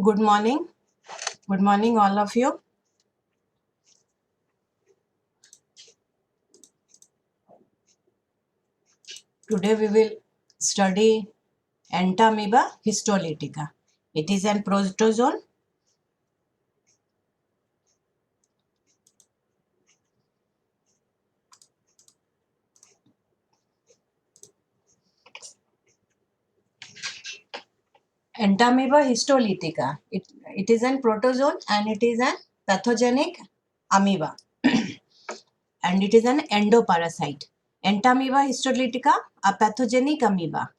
Good morning. Good morning, all of you. Today we will study Entamoeba histolytica. It is an protozoan. Entamoeba histolytica. It is an protozoan and it is an pathogenic amoeba. And it is an endoparasite. Entamoeba histolytica, a pathogenic amoeba.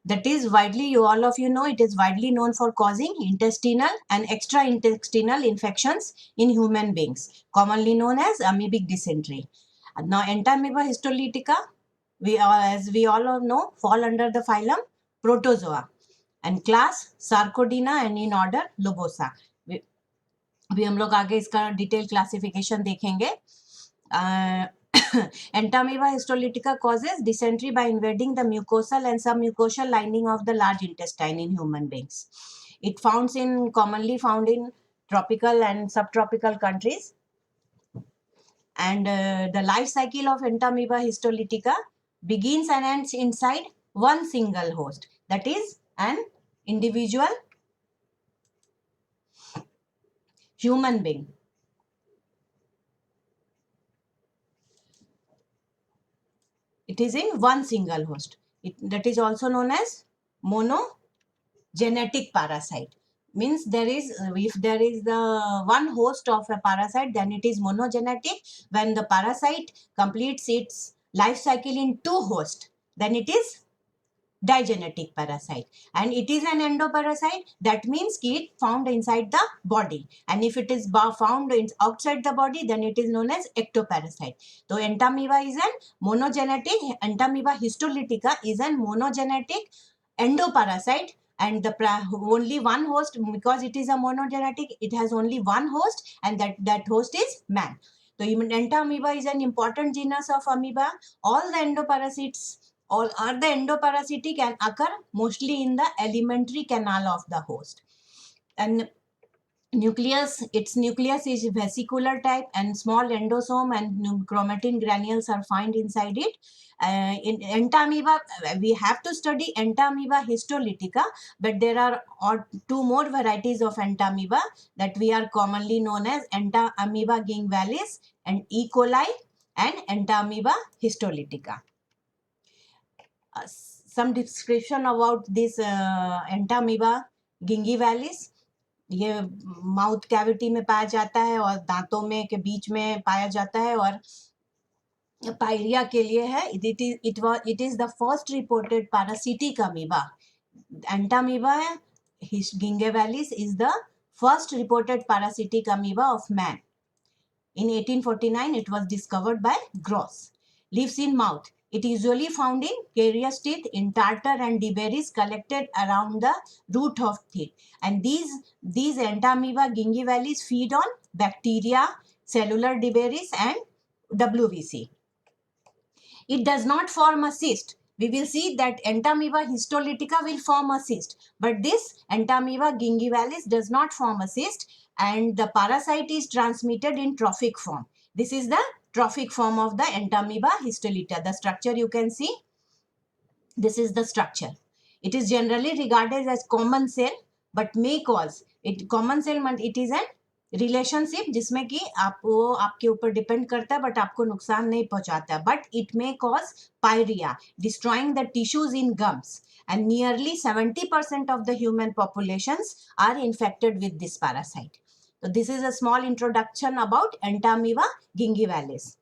That is widely, all of you know, it is widely known for causing intestinal and extra-intestinal infections in human beings, commonly known as amoebic dysentery. Now, Entamoeba histolytica, as we all know, fall under the phylum Protozoa and class Sarcodina and in order Lobosa. अभी हम लोग आगे इसका detail classification देखेंगे. Entamoeba histolytica causes dysentery by invading the mucosal and submucosal lining of the large intestine in human beings. It commonly found in tropical and subtropical countries. And the life cycle of Entamoeba histolytica begins and ends inside one single host, that is an individual human being. It is in one single host. That is also known as monogenetic parasite. Means if there is the one host of a parasite, then it is monogenetic. When the parasite completes its life cycle in two hosts, then it is digenetic parasite. And it is an endoparasite. That means it found inside the body. And if it is found outside the body, then it is known as ectoparasite. So Entamoeba is an monogenetic. Entamoeba histolytica is an monogenetic endoparasite. And the only one host, because it is a monogenetic, it has only one host, and that host is man. So Entamoeba is an important genus of amoeba. All the endoparasites, all are the endoparasitic and occur mostly in the alimentary canal of the host. And its nucleus is vesicular type, and small endosome and chromatin granules are found inside it. In Entamoeba, we have to study Entamoeba histolytica, but there are two more varieties of Entamoeba that we are commonly known as Entamoeba gingivalis and E. coli and Entamoeba histolytica. Some description about this Entamoeba gingivalis. ये mouth cavity में पाया जाता है और दांतों में के बीच में पाया जाता है और पायरिया के लिए है. It is the first reported parasitic amoeba. Entamoeba gingivalis is the first reported parasitic amoeba of man. In 1849, it was discovered by Gross. Lives in mouth. It is usually found in carious teeth, in tartar and debris collected around the root of teeth. And these Entamoeba gingivalis feed on bacteria, cellular debris, and WBC. It does not form a cyst. We will see that Entamoeba histolytica will form a cyst, but this Entamoeba gingivalis does not form a cyst, and the parasite is transmitted in trophic form. This is the trophic form of the Entamoeba histolytica. The structure you can see. This is the structure. It is generally regarded as common cell, but may cause it. Common cell it is an relationship जिसमें कि आपको आपके ऊपर depend करता है but आपको नुकसान नहीं पहुंचाता है. But it may cause pyorrhoea, destroying the tissues in gums, and nearly 70% of the human populations are infected with this parasite. So this is a small introduction about Entamoeba gingivalis.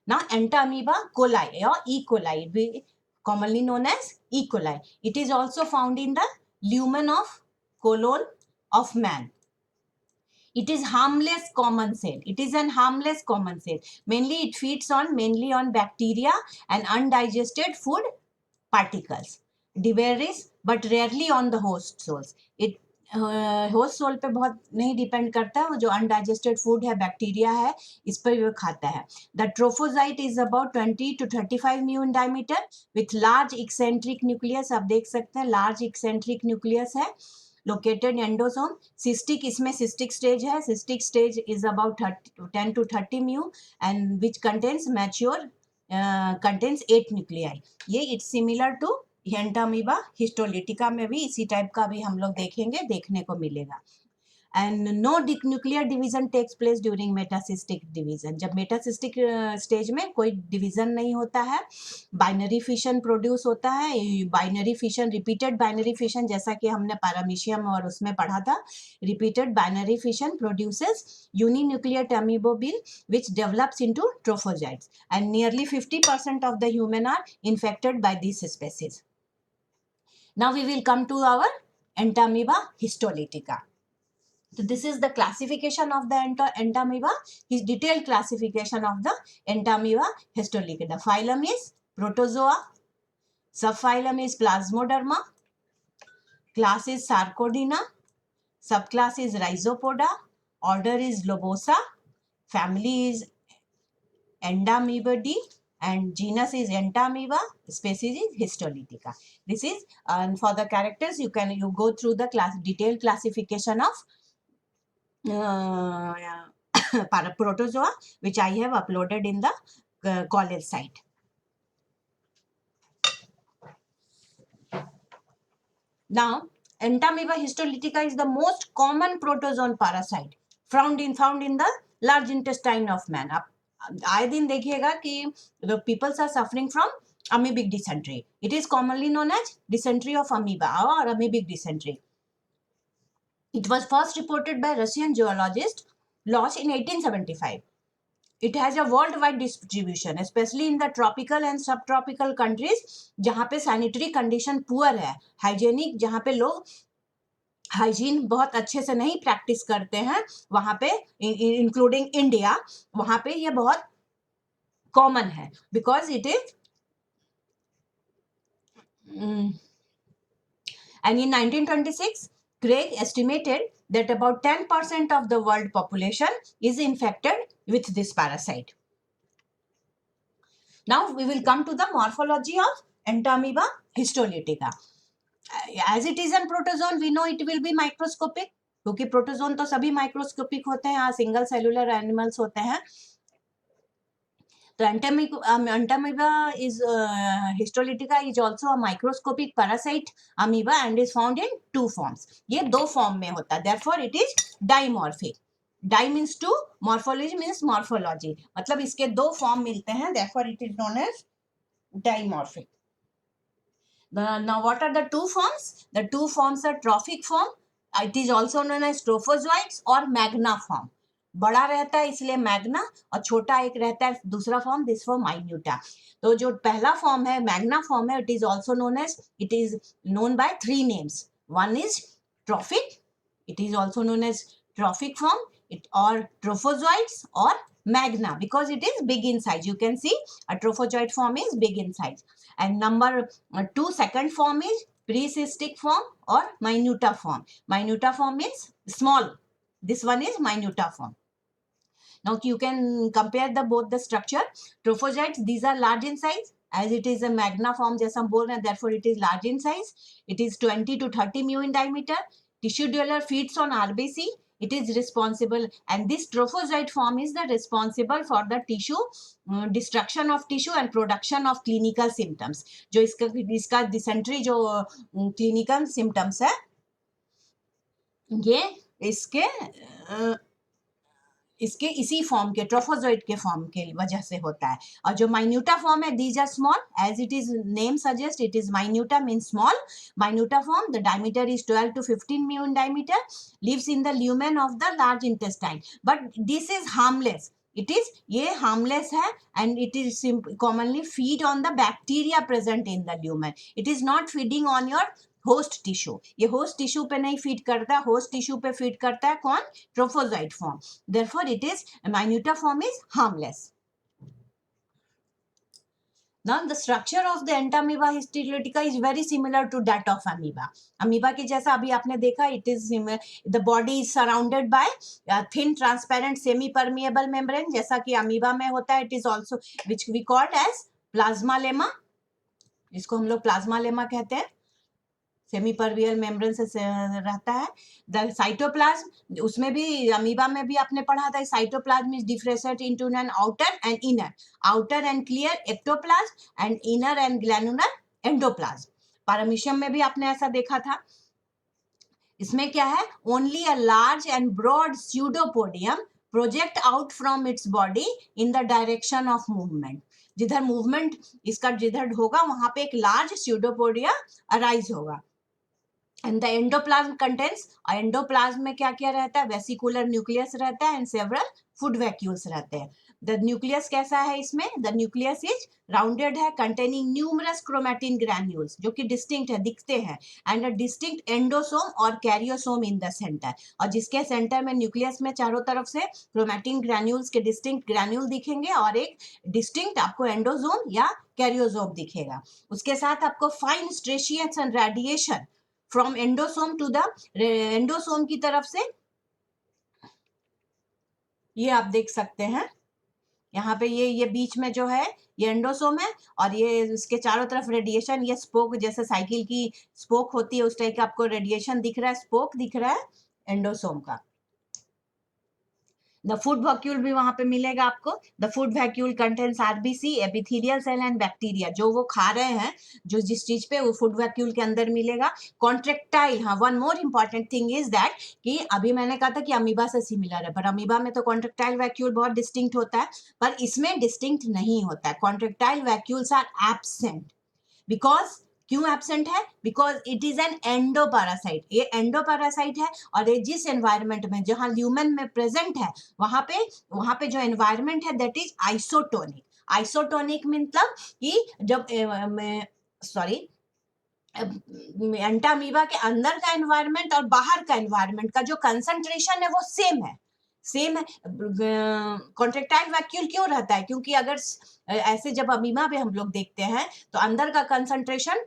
Now Entamoeba coli or E. coli, commonly known as E. coli. It is also found in the lumen of colon of man. It is harmless common cell. It is an harmless common cell. Mainly it feeds mainly on bacteria and undigested food particles. Debris, but rarely on the host cells. It host cell पे बहुत नहीं depend करता है. वो जो undigested food है, bacteria है, इस पर वो खाता है. The trophozoite is about 20 to 35 mu in diameter with large eccentric nucleus. आप देख सकते हैं लार्ज एक्सेंट्रिक न्यूक्लियस है. Located endosome. सिस्टिक, इसमें सिस्टिक स्टेज है. Cystic stage is about 10 to 30 mu and which contains mature contains 8 nuclei. ये it's similar to Entamoeba histolytica में भी इसी टाइप का भी हम लोग देखेंगे, देखने को मिलेगा. And no nuclear division takes place during metacystic division. जब मेटासिस्टिक स्टेज में कोई डिवीजन नहीं होता है, बाइनरी फिशन प्रोड्यूस होता है. Binary fission, repeated binary fission, जैसा कि हमने पैरामीशियम और उसमें पढ़ा था. Repeated binary fission produces uninuclear amoebulae which develops into trophozoites, and nearly 50% of the human are infected by these species. Now we will come to our Entamoeba histolytica. So this is the classification of the Entamoeba, his detailed classification of the Entamoeba histolytica. The phylum is Protozoa, subphylum is Plasmoderma, class is Sarcodina, subclass is Rhizopoda, order is Lobosa, family is Endamoebidae, and genus is Entamoeba, species is histolytica. This is, and for the characters you go through the detailed classification of Protozoa, which I have uploaded in the college site. Now, Entamoeba histolytica is the most common protozoan parasite found in the large intestine of man. आए दिन देखिएगा कि the peoples are suffering from amoebic dysentery. It is commonly known as dysentery of amoeba or amoebic dysentery. It was first reported by Russian zoologist Losch in 1875. It has a worldwide distribution, especially in the tropical and subtropical countries जहाँ पे sanitary condition poor है, hygienic, जहाँ पे लोग hygiene बहुत अच्छे से नहीं प्रैक्टिस करते हैं, वहाँ पे इंक्लूडिंग इंडिया, वहाँ पे ये बहुत कॉमन है. Because it is and in 1926 Craig estimated that about 10% of the world population is infected with this parasite. Now we will come to the morphology of Entamoeba histolytica. As it is a protozoan, we know it will be microscopic, क्योंकि protozoan तो सभी microscopic होते हैं, single cellular animals होते हैं. तो Entamoeba is histolytica is also a microscopic parasite amoeba and is found in two forms. ये दो फॉर्म में होता है. Therefore it is dimorphic. Di means two, morphology means morphology. मतलब इसके दो फॉर्म मिलते हैं. Therefore it is known as dimorphic. Now what are the two forms? The two forms are trophic form. It is also known as trophozoites or magna form. बड़ा रहता है इसलिए Magna, और छोटा एक रहता है दूसरा फॉर्म, दिस फॉर्म माइन्यूटा. तो जो पहला फॉर्म है मैग्ना फॉर्म है, it is also known as, it is known by 3 names. One is trophic, it is also known as trophic form, it और ट्रोफोजॉइट्स और magna because it is big in size. You can see a trophozoite form is big in size. And number 2, second form is precystic form or minuta form. Minuta form means small. This one is minuta form. Now you can compare both the structure. Trophozoites, these are large in size. As it is a magna form, जैसा हम बोल रहे हैं, therefore it is large in size. It is 20 to 30 mu in diameter. Tissue dweller feeds on RBC. It is responsible, and this trophozoite form is the responsible for the tissue destruction of tissue and production of clinical symptoms. जो इसका dysentery जो clinical symptoms है, ये इसके इसी form के trophozoite के form के वजह से होता है. और जो माइन्यूटा फॉर्म है, these are small, as it is name suggest, it is minuta means small. Minuta form, the diameter is 12 to 15 mu in diameter, lives in the lumen of the large intestine, but this is harmless. It is, ये harmless है, and it is commonly feed on the bacteria present in the lumen. It is not feeding on your host tissue. ये host tissue पे नहीं feed करता, host tissue पे feed करता है कौन? Trophozoite form. Therefore it is minuta form is harmless. Now the structure of the Entamoeba histolytica is very similar to that of amoeba. Amoeba के जैसा अभी आपने देखा, it is the body is surrounded by thin transparent semi permeable membrane, जैसा कि amoeba में होता है. It is also which we called as plasma lemma, जिसको हम लोग plasma lemma कहते हैं. सेमी परवियल मेम्ब्रेन से रहता है। द साइटोप्लाज्म, उसमें भी अमीबा में भी आपने पढ़ा था, cytoplasm is differentiated into an outer and inner, outer and clear ectoplasm and inner and granular endoplasm. Paramecium में भी आपने ऐसा देखा था। इसमें क्या है, only a large and broad pseudopodium project out from its body in the direction of movement. जिधर मूवमेंट इसका जिधर होगा वहां पे एक लार्ज स्यूडोपोडिया अराइज होगा। And the endoplasm contents, endoplasm में क्या क्या रहता है, वेसिकुलर न्यूक्लियस रहता है एंड सेवरल फूड वैक्यूल्स रहते हैं। द न्यूक्लियस कैसा है इसमें, द न्यूक्लियस इज राउंडेड है, कंटेनिंग न्यूमरस क्रोमैटिन ग्रैन्यूल्स जो कि डिस्टिंक्ट है, दिखते हैं, एंड अ डिस्टिंक्ट एंडोसोम और कैरियोसोम इन द सेंटर, और जिसके सेंटर में न्यूक्लियस में चारों तरफ से क्रोमैटिन ग्रैन्यूल्स के डिस्टिंक्ट ग्रैन्यूल दिखेंगे और एक डिस्टिंक्ट आपको एंडोसोम या कैरियोसोम दिखेगा। उसके साथ आपको fine striations and radiation from endosome to the, endosome की तरफ से ये आप देख सकते हैं यहाँ पे, ये बीच में जो है ये एंडोसोम है, और ये इसके चारों तरफ रेडिएशन, ये स्पोक जैसे साइकिल की स्पोक होती है उस टाइप का आपको रेडिएशन दिख रहा है, स्पोक दिख रहा है एंडोसोम का। द फूड वैक्यूल भी वहां पे मिलेगा आपको। The food vacuole contains RBC, epithelial cell and bacteria, जो वो खा रहे हैं, जो जिस चीज पे, वो फूड वैक्यूल के अंदर मिलेगा। कॉन्ट्रेक्टाइल, हाँ, one more important thing is that कि अभी मैंने कहा था कि अमीबा से सिमिलर है, पर अमीबा में तो कॉन्ट्रेक्टाइल वैक्यूल बहुत डिस्टिंक्ट होता है, पर इसमें डिस्टिंक्ट नहीं होता है। Contractile vacuoles are absent. Because क्यों एब्सेंट है, because it is an endoparasite, ये एंडोपैरासाइट है, और ये जिस एनवायरमेंट में, जहां ल्यूमेन में प्रेजेंट है, वहां पे जो एनवायरमेंट है दैट इज आइसोटोनिक। आइसोटोनिक मतलब कि जब सॉरी, एंटामीबा के अंदर का एनवायरमेंट और बाहर का एनवायरमेंट का जो कंसंट्रेशन है वो सेम है, सेम है। कॉन्ट्रेक्टाइल वैक्यूल क्यों रहता है, क्योंकि अगर ऐसे जब अमीबा पे हम लोग देखते हैं तो अंदर का कंसंट्रेशन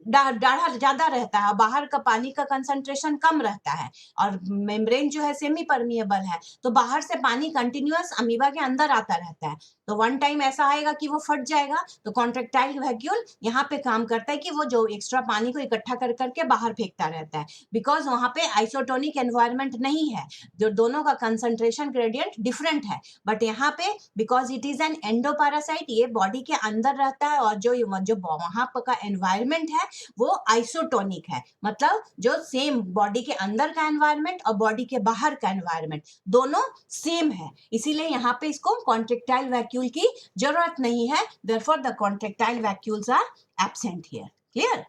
डाढ़ा ज्यादा रहता है, बाहर का पानी का कंसंट्रेशन कम रहता है, और मेम्ब्रेन जो है सेमी परमिएबल है, तो बाहर से पानी कंटिन्यूअस अमीबा के अंदर आता रहता है, तो वन टाइम ऐसा आएगा कि वो फट जाएगा। तो कॉन्ट्रेक्टाइल वैक्यूल यहाँ पे काम करता है कि वो जो एक्स्ट्रा पानी को इकट्ठा कर करके बाहर फेंकता रहता है, बिकॉज वहां पे आइसोटोनिक एनवायरमेंट नहीं है, जो दोनों का कंसंट्रेशन ग्रेडियंट डिफरेंट है। बट यहाँ पे because it is an endoparasite, ये बॉडी के अंदर रहता है, और जो वहां का एनवायरमेंट है वो आइसोटोनिक है, मतलब जो सेम बॉडी के अंदर का एनवायरमेंट और बॉडी के बाहर का एनवायरमेंट दोनों सेम है, इसीलिए यहाँ पे इसको कॉन्ट्रेक्टाइल वैक्यूल की जरूरत नहीं है। Therefore the contractile vacuoles are absent here. Clear?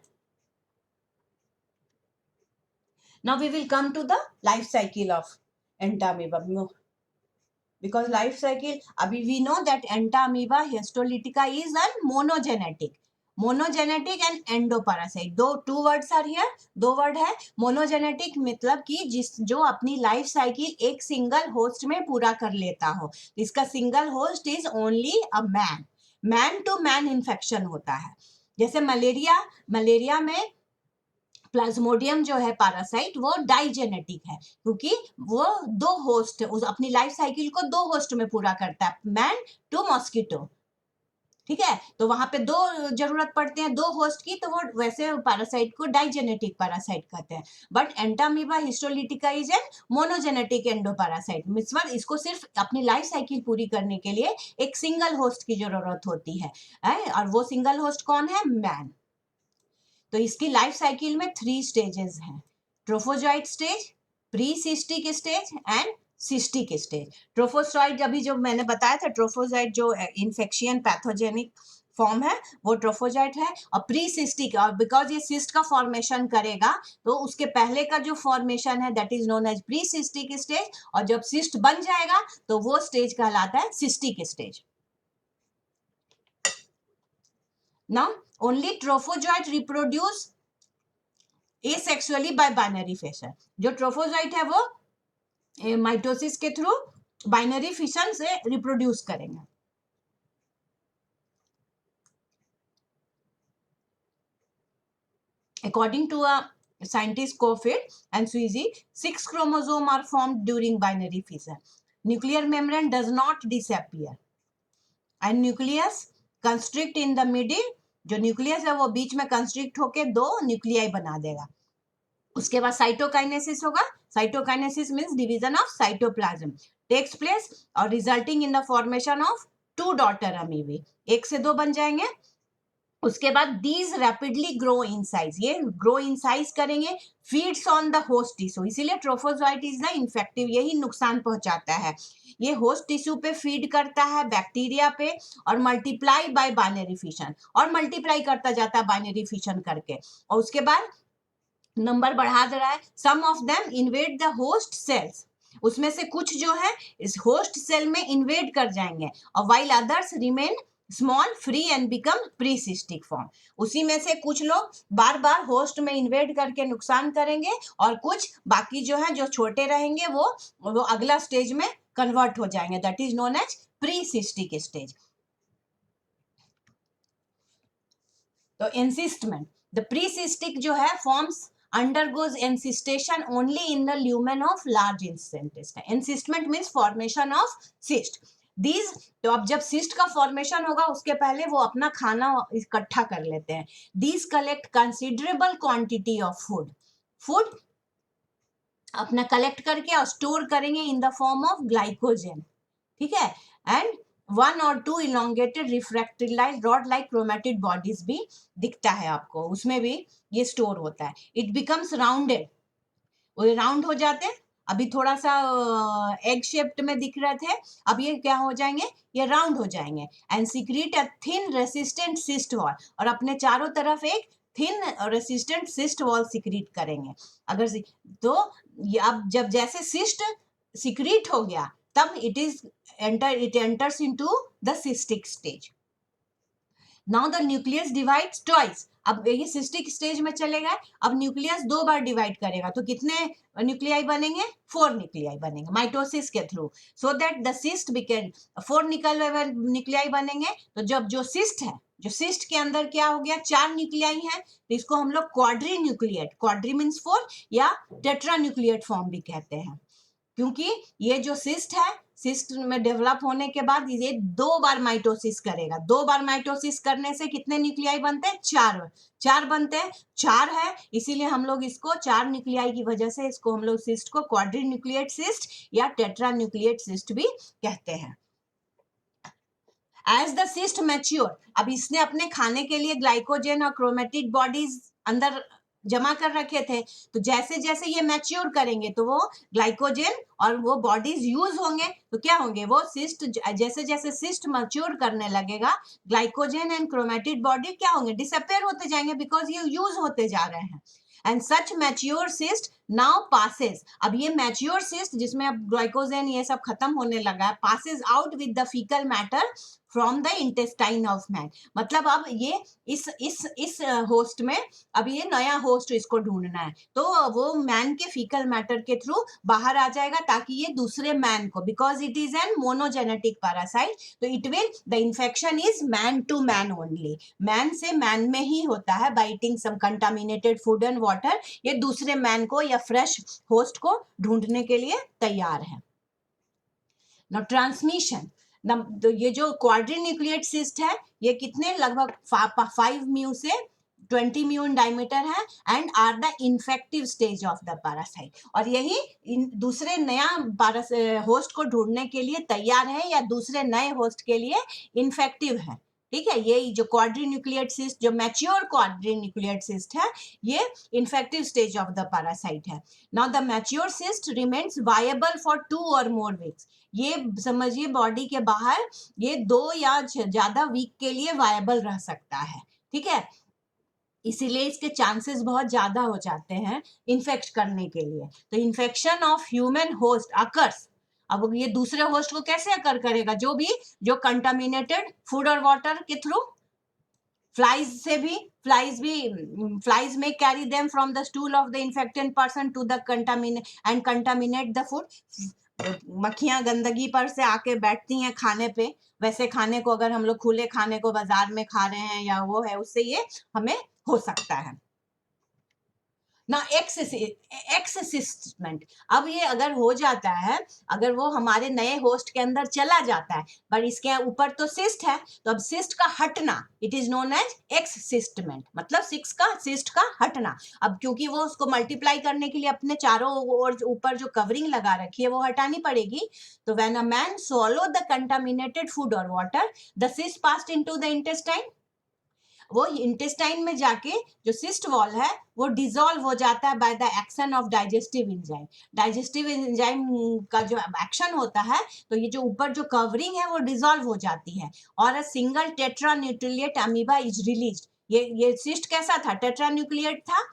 Now we will come to the life cycle of entamoeba, because life cycle, abhi we know that entamoeba histolytica is a monogenetic, monogenetic and endoparasite, two words are here, दो word है। Monogenetic मतलब कि जो अपनी life cycle एक single host में पूरा कर लेता हो, इसका single host is only a man, man to man infection होता है। जैसे मलेरिया में प्लाज्मोडियम जो है पैरासाइट वो डाइजेनेटिक है, क्योंकि वो दो होस्ट, अपनी लाइफ साइकिल को दो होस्ट में पूरा करता है, मैन टू मॉस्किटो, ठीक है। तो वहां पे दो जरूरत पड़ते हैं, दो होस्ट की, तो वो वैसे पैरासाइट को डाइजेनेटिक पैरासाइट कहते हैं। But Entamoeba histolytica is an monogenetic endoparasite, means इसको सिर्फ अपनी लाइफ साइकिल पूरी करने के लिए एक सिंगल होस्ट की जरूरत होती है, और वो सिंगल होस्ट कौन है, मैन। तो इसकी लाइफ साइकिल में 3 स्टेजेस हैं, trophozoite stage, pre cystic stage and cystic stage. Trophozoite अभी जो मैंने बताया था, ट्रोफोजॉइट जो इन्फेक्शियन पैथोजेनिक फॉर्म है वो ट्रोफोजॉइट है, और प्री सिस्टिक, और बिकॉज ये सिस्ट का फॉर्मेशन करेगा तो उसके पहले का जो फॉर्मेशन है that is known as precystic stage, और जब सिस्ट बन जाएगा तो वो स्टेज कहलाता है cystic stage. Now only trophozoite reproduce asexually by binary fission। जो ट्रोफोजॉइट है वो माइटोसिस के थ्रू बाइनरी फिशन से रिप्रोड्यूस करेंगे। According to a scientist Cofield and Sweezy, 6 chromosomes are formed during binary fission. Nuclear membrane does not disappear, and nucleus constrict in the middle. जो nucleus है वो बीच में constrict होके 2 nuclei बना देगा। उसके बाद साइटोकाइनेसिस होगा। Cytokinesis means division of cytoplasm takes place और resulting in the formation of 2 daughter amoebae, 1 से 2 बन जाएंगे। उसके बाद these rapidly grow in size, ये ग्रो इन साइज करेंगे, feeds on the host tissue, इसीलिए ट्रोफोजोइट इज द इन्फेक्टिव, यही नुकसान पहुंचाता है। ये होस्ट टिश्यू पे फीड करता है, बैक्टीरिया पे, और मल्टीप्लाई बाय बाइनरी फिशन, और मल्टीप्लाई करता जाता है बाइनरी फिशन करके, और उसके बाद नंबर बढ़ा दे रहा है। Some of them invade the host cells, उसमें से कुछ जो है इस होस्ट सेल में इन्वेड कर जाएंगे, और while others remain small free and become precystic form, उसी में से कुछ लोग बार बार होस्ट में इन्वेड करके नुकसान करेंगे, और कुछ बाकी जो है जो छोटे रहेंगे वो अगला स्टेज में कन्वर्ट हो जाएंगे, that is known as precystic stage. तो एंसिस्टमेंट, द प्रीसिस्टिक जो है forms undergoes encystation only in the lumen of large intestine. Encystment means formation of cyst. These, तो अब जब cyst का formation होगा उसके पहले वो अपना खाना इकट्ठा कर लेते हैं। These collect considerable quantity of food. Food अपना कलेक्ट करके और स्टोर करेंगे in the form of glycogen, ठीक है, and 1 or 2 elongated refractory like rod like chromatid bodies भी दिखता है आपको, उसमें भी ये स्टोर होता है। इट बिकम्स राउंडेड, वो राउंड हो जाते हैं, अभी थोड़ा सा एग शेप्ड में दिख रहे थे, अब ये क्या हो जाएंगे, ये राउंड हो जाएंगे, and secret a thin resistant cyst wall, और अपने चारों तरफ एक thin resistant cyst wall secret करेंगे। अगर तो अब जब जैसे सिस्ट सीक्रेट हो गया तब it enters into the cystic stage. Now the nucleus divides twice. अब ये सिस्टिक स्टेज में चलेगा, अब न्यूक्लियस 2 बार डिवाइड करेगा, तो कितने न्यूक्लियाई बनेंगे, 4 न्यूक्लियाई बनेंगे माइटोसिस के through, so that the cyst became 4 nuclei बनेंगे। तो जब जो सिस्ट है, जो सिस्ट के अंदर क्या हो गया, 4 न्यूक्लियाई है, तो इसको हम लोग क्वाड्री न्यूक्लिएट, क्वाड्री मीन्स 4 या टेट्रा न्यूक्लिएट फॉर्म भी कहते हैं, क्योंकि ये जो सिस्ट है, सिस्ट में डेवलप होने के बाद ये 2 बार माइटोसिस करेगा। 2 बार माइटोसिस करने से कितने न्यूक्लियाई बनते हैं, 4 बनते हैं, 4 है, इसीलिए हम लोग इसको 4 न्यूक्लियाई की वजह से इसको हम लोग सिस्ट को क्वाड्री न्यूक्लिएट सिस्ट या टेट्रा न्यूक्लिएट सिस्ट भी कहते हैं। एज द सिस्ट मैच्योर, अब इसने अपने खाने के लिए ग्लाइकोजन और क्रोमेटिड बॉडीज अंदर जमा कर रखे थे, तो जैसे जैसे ये मैच्योर करेंगे तो वो ग्लाइकोजन और वो बॉडीज यूज होंगे, तो क्या होंगे, वो सिस्ट जैसे जैसे सिस्ट मैच्योर करने लगेगा, ग्लाइकोजन एंड क्रोमेटिड बॉडी क्या होंगे, डिसअपियर होते जाएंगे, बिकॉज ये यूज होते जा रहे हैं। And such mature cyst now passes, अब ये मैच्योर सिस्ट जिसमें अब ग्लाइकोजन ये सब खत्म होने लगा है, passes out with the faecal matter from the intestine of man, मतलब अब ये इस होस्ट में अब ये नया होस्ट इसको ढूंढना है, तो वो मैन के फीकल मैटर के थ्रू बाहर आ जाएगा, ताकि ये दूसरे मैन को, because it is an monogenetic parasite, तो it will the infection is man to man only, man से मैन में ही होता है, biting some contaminated food and water, ये दूसरे मैन को या फ्रेश होस्ट को ढूंढने के लिए तैयार है। नाउ ट्रांसमिशन, तो ये जो क्वाड्री न्यूक्लिएट सिस्ट है, ये कितने लगभग 5 म्यू से 20 म्यू इन डायमीटर है, and are the infective stage of the parasite, और यही दूसरे नया होस्ट को ढूंढने के लिए तैयार है या दूसरे नए होस्ट के लिए इन्फेक्टिव है, ठीक है। ये जो क्वाड्री न्यूक्लिएट सिस्ट, जो मैच्योर क्वाड्री न्यूक्लिएट सिस्ट है, ये infective stage of the parasite है। Now the mature cyst remains viable for 2 और मोर वीक्स, ये समझिए बॉडी के बाहर ये 2 या ज्यादा वीक के लिए वायबल रह सकता है, ठीक है, इसीलिए इसके चांसेस बहुत ज्यादा हो जाते हैं इन्फेक्ट करने के लिए। तो infection of human host occurs, अब ये दूसरे होस्ट को कैसे अकर करेगा, जो कंटामिनेटेड फूड और वाटर के थ्रू, फ्लाइज से भी, फ्लाइज में carry them from the stool of the infected person to the contaminate the food, मक्खियां गंदगी पर से आके बैठती हैं खाने पे, वैसे खाने को अगर हम लोग खुले खाने को बाजार में खा रहे हैं या वो है, उससे ये हमें हो सकता है। ना एक्सिस्टमेंट। अब ये अगर हो जाता है, अगर वो हमारे नए होस्ट के अंदर चला जाता है, पर इसके ऊपर तो सिस्ट है, तो अब सिस्ट का हटना, इट इज नोन एज एक्सिस्टमेंट, मतलब सिस्ट का हटना। अब क्योंकि वो उसको मल्टीप्लाई करने के लिए अपने चारों ओर ऊपर जो कवरिंग लगा रखी है वो हटानी पड़ेगी। तो when a man swallow the contaminated food और water, the cyst passed into the intestine. वो इंटेस्टाइन में जाके जो सिस्ट वॉल है वो डिसॉल्व हो जाता है by the action of digestive enzyme. Digestive enzyme का जो एक्शन होता है, तो ये जो ऊपर जो कवरिंग है वो डिसॉल्व हो जाती है, और a single tetra nucleate amoeba is released. ये सिस्ट कैसा था? टेट्रा न्यूक्लिएट था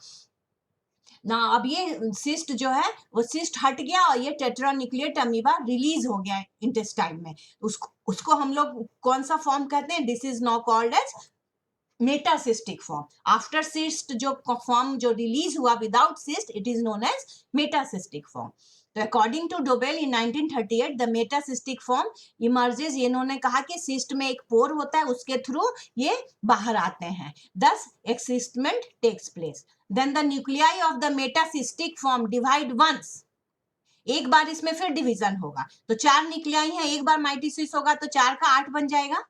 ना। अब ये सिस्ट जो है वो सिस्ट हट गया और ये टेट्रा न्यूक्लिएट अमीबा रिलीज हो गया इंटेस्टाइन में। उसको हम लोग कौन सा फॉर्म कहते हैं? This is now called as metacystic form. After cyst जो फॉर्म जो रिलीज हुआ without cyst, it is known as metacystic form. तो according to Dobell in 1938 the metacystic form emerges. ये इन्होंने कहा कि सिस्ट में एक पोर होता है, उसके थ्रू ये बाहर आते हैं, thus excystment takes place. Then the nuclei of the metacystic form divide once. एक बार इसमें फिर डिवीजन होगा, तो 4 न्यूक्लियाई हैं, एक बार माइटोसिस होगा तो 4 का 8 बन जाएगा,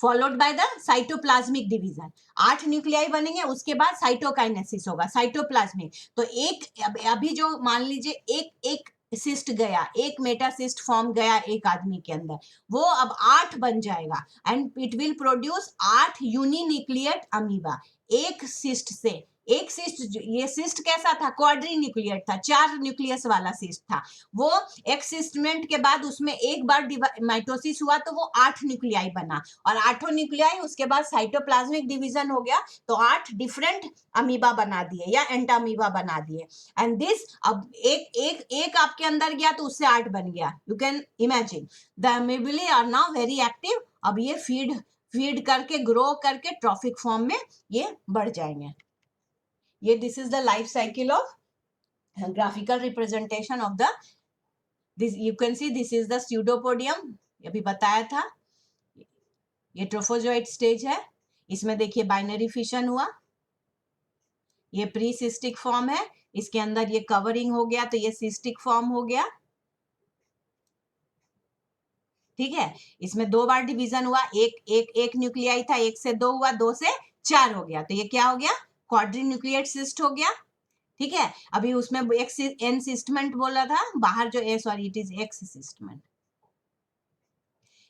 followed by the cytoplasmic division. 8 nuclei बनेंगे, उसके बाद साइटोकाइनेसिस होगा, साइटोप्लाज्मिक। तो एक अभी जो मान लीजिए एक सिस्ट गया, एक मेटासिस्ट फॉर्म गया एक आदमी के अंदर, वो अब 8 बन जाएगा and it will produce 8 uninucleate amoeba. एक सिस्ट से एक सिस्ट, ये सिस्ट कैसा था? क्वाड्री न्यूक्लिएट था, 4 न्यूक्लियस वाला सिस्ट था। वो एक्सिस्टमेंट के बाद उसमें एक बार माइटोसिस हुआ तो वो 8 न्यूक्लियाई बना, और 8 न्यूक्लियाई उसके बाद साइटोप्लाज्मिक डिवीजन हो गया, तो 8 डिफरेंट अमीबा बना दिए या एंटामीबा बना दिए। एंड दिस, अब एक आपके अंदर गया तो उससे 8 बन गया। You can imagine the amoebulae are now very active. अब ये फीड करके ग्रो करके ट्रॉफिक फॉर्म में ये बढ़ जाएंगे। ये this is the life cycle of graphical representation of the this. You can see this is the pseudopodium, अभी बताया था। ये ट्रोफोजोइट स्टेज है, इसमें देखिए बाइनरी फिशन हुआ, ये प्री सिस्टिक फॉर्म है, इसके अंदर ये कवरिंग हो गया तो ये सिस्टिक फॉर्म हो गया, ठीक है। इसमें 2 बार डिवीजन हुआ, एक न्यूक्लियाई था, 1 से 2 हुआ, 2 से 4 हो गया, तो ये क्या हो गया? क्वाड्री न्यूक्लिएट सिस्ट हो गया, ठीक है। अभी उसमें एन सिस्टमेंट बोला था बाहर जो सॉरी इट इज एक्स सिस्टमेंट।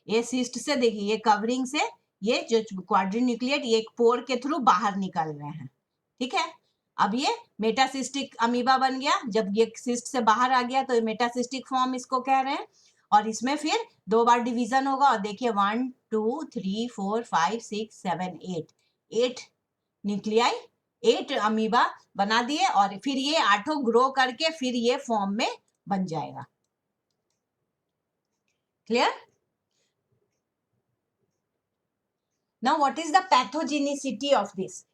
ये सिस्ट से देखिए, ये कवरिंग से ये जो क्वाड्री न्यूक्लिएट ये एक पोर के थ्रू बाहर निकल रहे हैं, ठीक है। अब ये मेटासिस्टिक अमीबा बन गया, जब ये सिस्ट से बाहर आ गया तो ये मेटासिस्टिक फॉर्म इसको कह रहे हैं, और इसमें फिर 2 बार डिवीजन होगा, और देखिए 1 2 3 4 5 6 7 8 न्यूक्लियाई, 8 अमीबा बना दिए, और फिर ये 8 ग्रो करके फिर ये फॉर्म में बन जाएगा। Clear? Now what is the pathogenicity of this?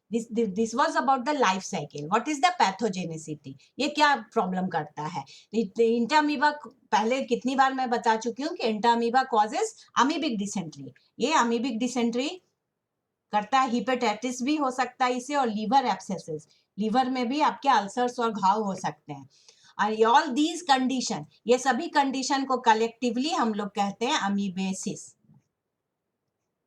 This was about the life cycle. What is the pathogenicity? ये क्या प्रॉब्लम करता है? इंटामीबा पहले कितनी बार मैं बता चुकी हूँ कि इंटामीबा कॉजेस अमीबिक डिसेंट्री। ये अमीबिक डिसेंट्री करता है, हिपेटाइटिस भी हो सकता है इसे, और लीवर एब्सेसेस, लीवर में भी आपके अल्सर्स और घाव हो सकते हैं। ऑल दीज कंडीशन, ये सभी कंडीशन को कलेक्टिवली हम लोग कहते हैं अमीबेसिस।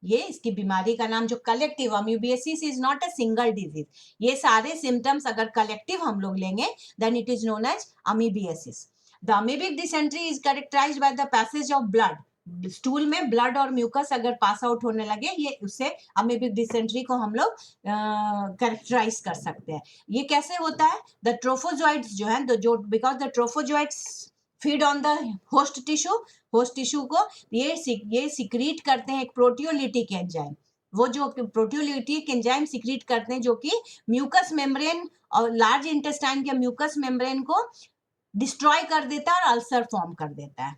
ये इसकी बीमारी का नाम जो collective, amoebiasis is not a single disease, ये सारे सिम्टम्स अगर कलेक्टिव हम लोग लेंगे then it is known as amoebiasis. The amoebic dysentery is characterised by the passage of blood. Stool में ब्लड और म्यूकस अगर पास आउट होने लगे, ये उससे अमीबिक डिसेंट्री को हम लोग कैरेक्टराइज कर सकते हैं। ये कैसे होता है? द ट्रोफोजोइड्स जो है, जो because the trophozoites feed on the host tissue को ये सिक्रीट करते हैं एक प्रोटियोलिटिक एंजाइम। वो जो प्रोटियोलिटिक एंजाइम सिक्रीट करते हैं जो कि म्यूकस मेम्ब्रेन और लार्ज इंटेस्टाइन के म्यूकस मेम्ब्रेन को डिस्ट्रॉय कर देता है और अल्सर फॉर्म कर देता है।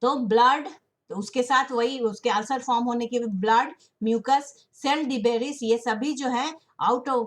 तो ब्लड, तो उसके साथ वही उसके अल्सर फॉर्म होने के ब्लड, म्यूकस, सेल डिबेरिस, ये सभी जो है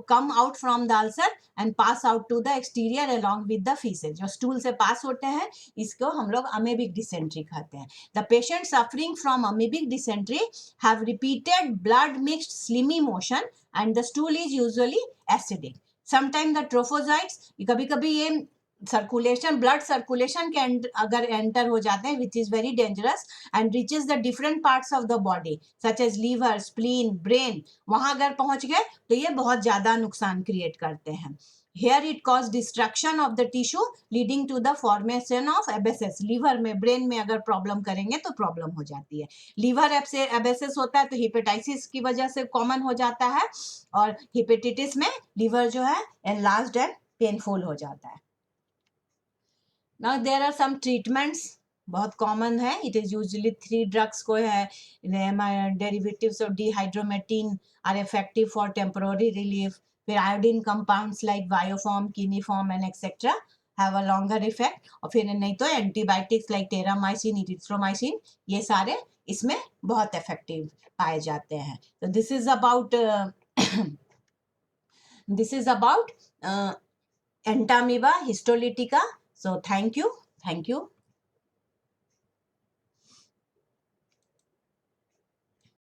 come out from the ulcer and pass out to the exterior along with the feces। जो स्टूल से पास होते हैं इसको हम लोग अमीबिक डिसेंट्री कहते हैं। The patient suffering from amoebic dysentery have repeated blood mixed slimy motion and the stool is usually acidic। Sometime the trophozoites, कभी कभी ये सर्कुलेशन, ब्लड सर्कुलेशन के अगर एंटर हो जाते हैं, which is very dangerous and reaches the different parts of the body such as liver, spleen, brain, वहां अगर पहुंच गए तो ये बहुत ज्यादा नुकसान क्रिएट करते हैं. Here it cause destruction of the tissue leading to the formation of abscess. Liver में, ब्रेन में अगर प्रॉब्लम करेंगे तो प्रॉब्लम हो जाती है. लीवर एबेसिस होता है तो हिपेटाइटिस की वजह से कॉमन हो जाता है, और हिपेटाइटिस में लीवर जो है एनलार्ज्ड एंड पेनफुल हो जाता है. Now there are some treatments, बहुत कॉमन है. इट इज यूजुअली 3 ड्रग्स को है. Derivatives of dehydroemetine are effective for temporary relief. फिर iodine compounds like vioform, chiniofon and etcetera have a longer effect. और फिर नहीं तो एंटीबायोटिक्स लाइक टेरामाइसिन, इरिथ्रोमाइसिन, ये सारे इसमें बहुत इफेक्टिव पाए जाते हैं. तो this is about Entamoeba histolytica. So thank you.